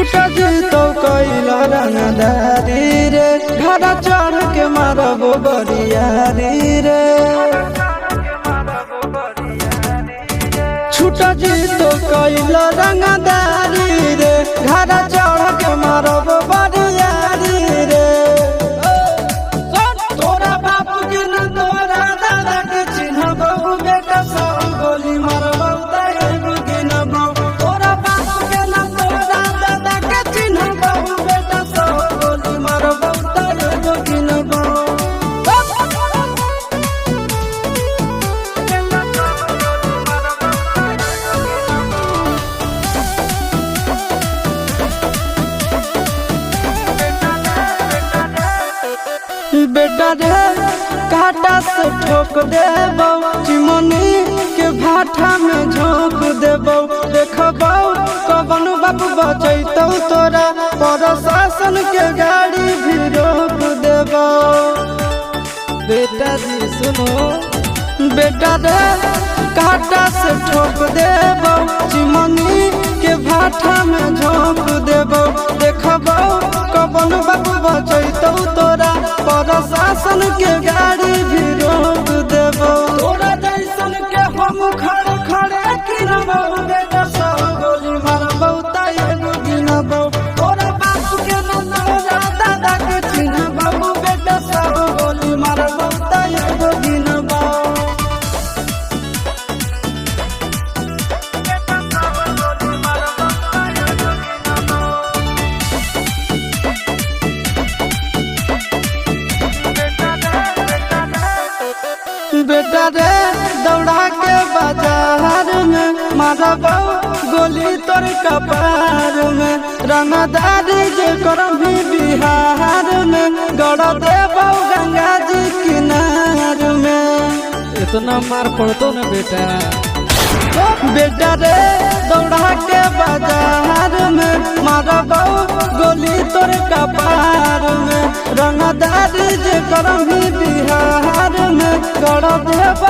छुटा जी तो कैला रंगदारी रे घर चढ़ के मारबो बरियारी रे। छुटा जी तो कैला रंगदारी रे घर चढ़ के मारबो बरियारी रे। तोरा बाप के न तोरा दादा के चिन्हबो बेटा सब गोली मारबो तैगो गिनबो। तोरा बाप के न तोरा दादा के चिन्हबो बेटा सब गोली मारबो तैगो गिनबो। बेटा रे काटा से ठोक देबो चिमनी के भाटा में झोंक देबो। देखबो कवन बाप बचैतौ तोरा प्रशासन के गाड़ी भी रोक देबो। बेटा जी सुनो बेटा रे काटा से ठोक देबो चिमनी के भाटा में झोंक देबो। देखबो कवन बाप बचैतौ तोरा प्रशासन के गाड़ी भी रोक देबो। तोरा जैसन के हम खड़े खड़े गिनबो बेटा सब गोली मारबो तैगो गिनबो। तोरा बाप के न तोरा दादा के चिन्हबो बेटा सब गोली मारबो तैगो गिनबो। बेटा रे दौड़ा के बाजार में मारबो गोली तोर कपार में। रंगदारी जे करम भी बिहार में गड़ देबो गंगा जी किनार में। इतना मार पड़तो ना बेटा। बेटा रे दौड़ा के बाजार में मारबो गोली तोर कपार में। रंगदारी जे करम भी बिहार में गड़ देबो।